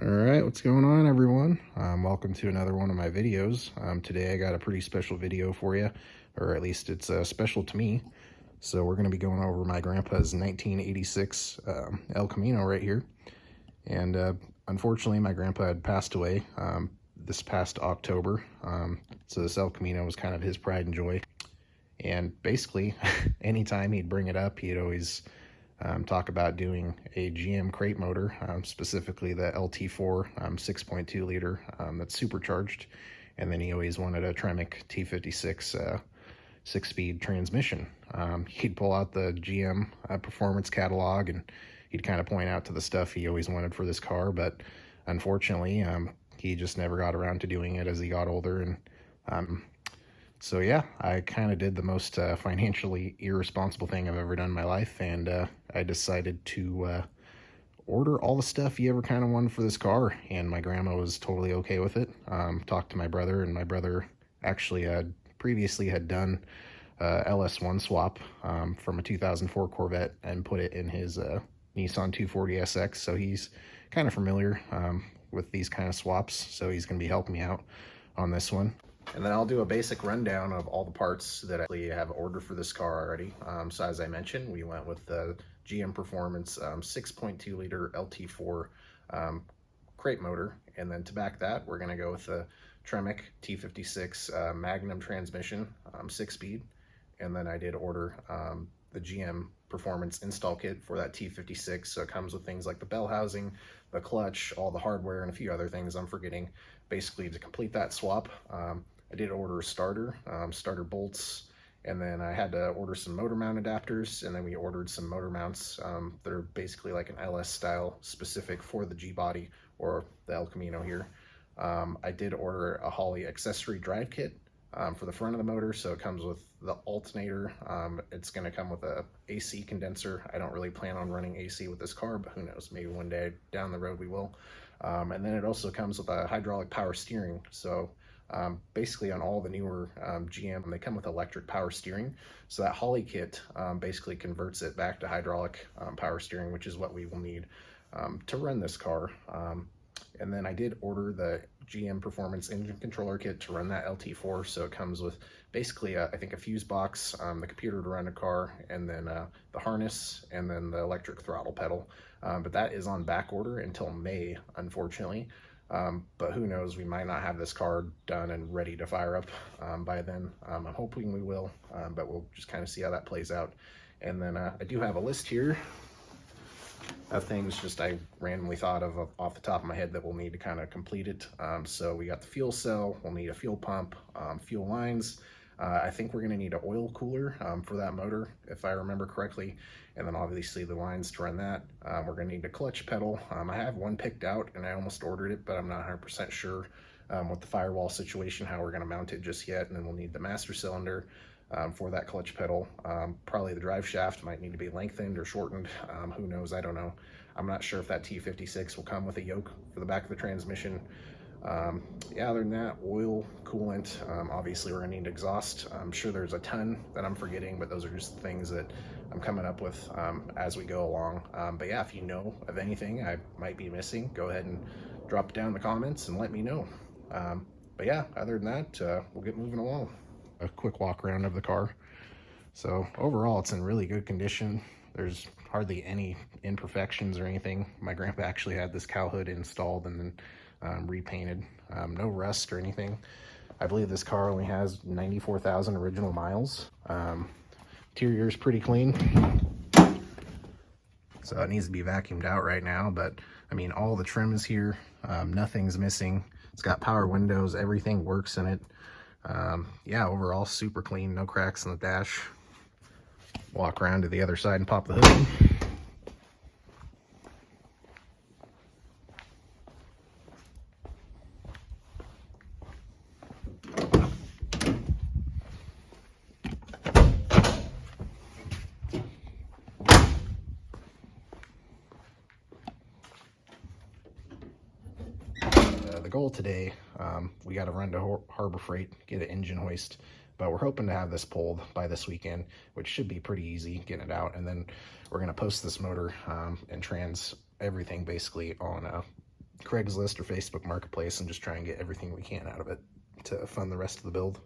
All right, what's going on, everyone? Welcome to another one of my videos. Today I got a pretty special video for you, or at least it's special to me. So we're going to be going over my grandpa's 1986 El Camino right here. And unfortunately, my grandpa had passed away this past October. So this El Camino was kind of his pride and joy. And basically, anytime he'd bring it up, he'd always talk about doing a GM crate motor, specifically the LT4 6.2 liter that's supercharged. And then he always wanted a Tremec T56 6-speed transmission. He'd pull out the GM performance catalog and he'd kind of point out to the stuff he always wanted for this car, but unfortunately he just never got around to doing it as he got older. And so yeah, I kind of did the most financially irresponsible thing I've ever done in my life, and I decided to order all the stuff he ever kind of wanted for this car, and my grandma was totally okay with it. Talked to my brother, and my brother actually previously had done LS1 swap from a 2004 Corvette and put it in his Nissan 240 SX, so he's kind of familiar with these kind of swaps, so he's going to be helping me out on this one. And then I'll do a basic rundown of all the parts that I actually have ordered for this car already. So as I mentioned, we went with the GM Performance 6.2 liter LT4 crate motor. And then to back that, we're gonna go with the Tremec T56 Magnum transmission, 6-speed. And then I did order the GM Performance install kit for that T56. So it comes with things like the bell housing, the clutch, all the hardware, and a few other things I'm forgetting. Basically, to complete that swap, I did order a starter bolts, and then I had to order some motor mount adapters, and then we ordered some motor mounts that are basically like an LS style specific for the G body or the El Camino here. I did order a Holley accessory drive kit for the front of the motor, so it comes with the alternator. It's going to come with a AC condenser. I don't really plan on running AC with this car, but who knows, maybe one day down the road we will. And then it also comes with a hydraulic power steering. So basically on all the newer GM, they come with electric power steering. So that Holley kit basically converts it back to hydraulic power steering, which is what we will need to run this car. And then I did order the GM Performance engine controller kit to run that LT4. So it comes with basically, I think, a fuse box, the computer to run a car, and then the harness, and then the electric throttle pedal. But that is on back order until May, unfortunately. But who knows, we might not have this car done and ready to fire up by then. I'm hoping we will, but we'll just kind of see how that plays out. And then I do have a list here of things just I randomly thought of off the top of my head that we'll need to kind of complete it. So we got the fuel cell, we'll need a fuel pump, fuel lines. I think we're going to need an oil cooler for that motor, if I remember correctly. And then obviously the lines to run that. We're going to need a clutch pedal. I have one picked out and I almost ordered it, but I'm not 100% sure with the firewall situation, how we're going to mount it just yet. And then we'll need the master cylinder for that clutch pedal. Probably the drive shaft might need to be lengthened or shortened. Who knows? I don't know. I'm not sure if that T56 will come with a yoke for the back of the transmission. Yeah, other than that, oil, coolant, obviously we're gonna need exhaust. I'm sure there's a ton that I'm forgetting, but those are just things that I'm coming up with as we go along. But yeah, if you know of anything I might be missing, go ahead and drop it down in the comments and let me know. But yeah, other than that, we'll get moving along. A quick walk around of the car. So overall, it's in really good condition. There's hardly any imperfections or anything. My grandpa actually had this cow hood installed and then repainted. No rust or anything. I believe this car only has 94,000 original miles. Interior is pretty clean. So it needs to be vacuumed out right now, but I mean, all the trim is here. Nothing's missing. It's got power windows, everything works in it. Yeah, overall super clean, no cracks in the dash. Walk around to the other side and pop the hood. The goal today, we got to run to Harbor Freight, get an engine hoist, but we're hoping to have this pulled by this weekend, which should be pretty easy getting it out. And then we're going to post this motor and trans everything basically on Craigslist or Facebook Marketplace and just try and get everything we can out of it to fund the rest of the build.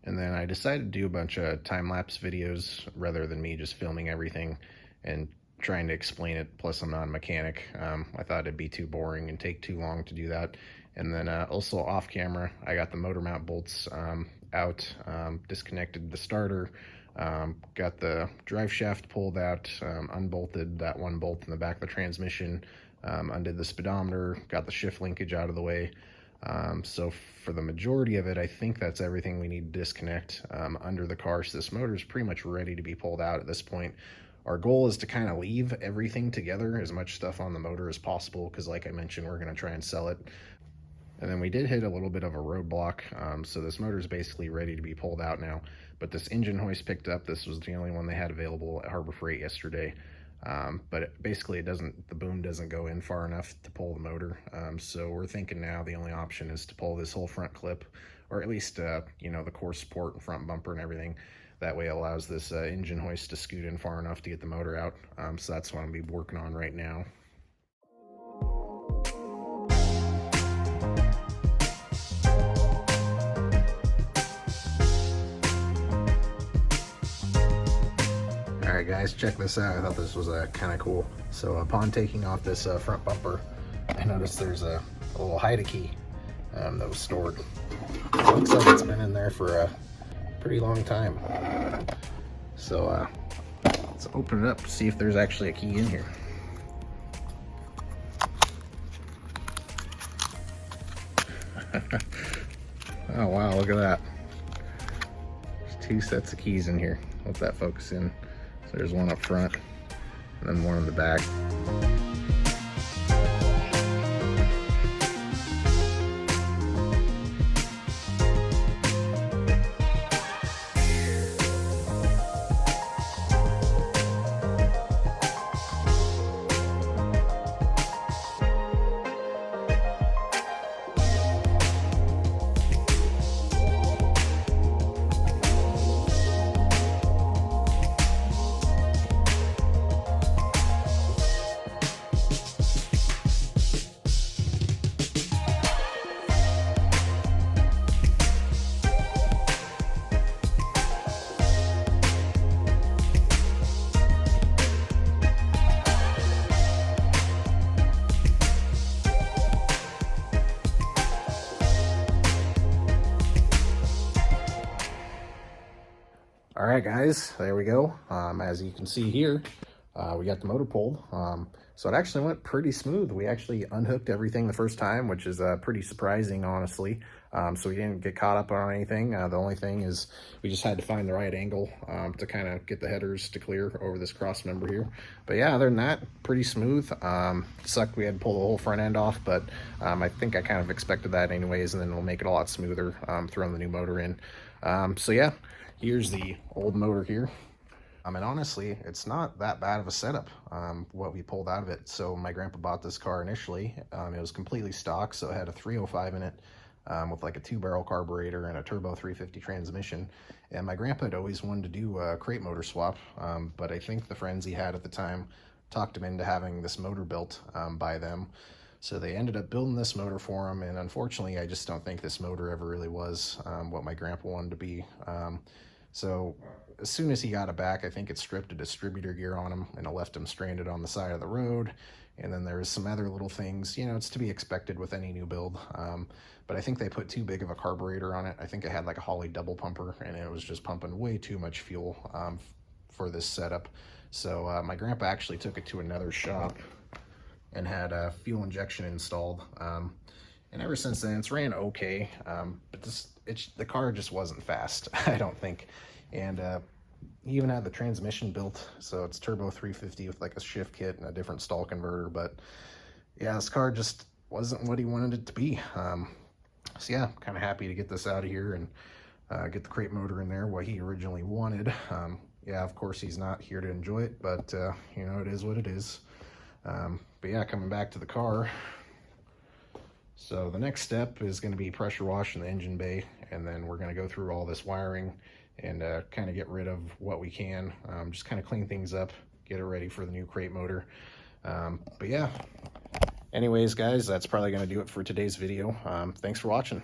And then I decided to do a bunch of time-lapse videos rather than me just filming everything and trying to explain it. Plus, I'm not a mechanic. I thought it'd be too boring and take too long to do that. And then also off camera, I got the motor mount bolts out, disconnected the starter, got the drive shaft pulled out, unbolted that one bolt in the back of the transmission, undid the speedometer, got the shift linkage out of the way. So for the majority of it, I think that's everything we need to disconnect under the car. So this motor is pretty much ready to be pulled out at this point. Our goal is to kind of leave everything together, as much stuff on the motor as possible, because like I mentioned, we're going to try and sell it. And then we did hit a little bit of a roadblock, so this motor is basically ready to be pulled out now. But this engine hoist picked up. This was the only one they had available at Harbor Freight yesterday. But basically the boom doesn't go in far enough to pull the motor. So we're thinking now the only option is to pull this whole front clip, or at least, you know, the core support and front bumper and everything. That way it allows this engine hoist to scoot in far enough to get the motor out. So that's what I'm gonna be working on right now. Alright guys, check this out. I thought this was kind of cool. So upon taking off this front bumper, I noticed there's a little Haida key that was stored. It looks like it's been in there for a pretty long time. So let's open it up to see if there's actually a key in here. Oh wow, look at that. There's 2 sets of keys in here. Let that focus in. So there's one up front and then one in the back. All right, guys, there we go. As you can see here, we got the motor pulled. So it actually went pretty smooth. We actually unhooked everything the first time, which is pretty surprising, honestly. So we didn't get caught up on anything. The only thing is we just had to find the right angle to kind of get the headers to clear over this cross member here. But yeah, other than that, pretty smooth. Sucked we had to pull the whole front end off, but I think I kind of expected that anyways, and then we'll make it a lot smoother throwing the new motor in. So yeah. Here's the old motor here. And honestly, it's not that bad of a setup, what we pulled out of it. So my grandpa bought this car initially. It was completely stock, so it had a 305 in it with like a 2-barrel carburetor and a turbo 350 transmission. And my grandpa had always wanted to do a crate motor swap, but I think the friends he had at the time talked him into having this motor built by them. So they ended up building this motor for him, and unfortunately, I just don't think this motor ever really was what my grandpa wanted to be. So as soon as he got it back, I think it stripped a distributor gear on him and it left him stranded on the side of the road. And then there's some other little things, you know, it's to be expected with any new build. But I think they put too big of a carburetor on it. I think it had like a Holley double pumper and it was just pumping way too much fuel for this setup. So my grandpa actually took it to another shop and had a fuel injection installed. And ever since then, it's ran okay, but the car just wasn't fast, I don't think. And he even had the transmission built, so it's turbo 350 with like a shift kit and a different stall converter. But yeah, this car just wasn't what he wanted it to be. So yeah, I'm kind of happy to get this out of here and get the crate motor in there, what he originally wanted. Yeah, of course, he's not here to enjoy it, but you know, it is what it is. But yeah, coming back to the car. So the next step is going to be pressure washing the engine bay, and then we're going to go through all this wiring and kind of get rid of what we can, just kind of clean things up, get it ready for the new crate motor. But yeah, anyways, guys, that's probably going to do it for today's video. Thanks for watching.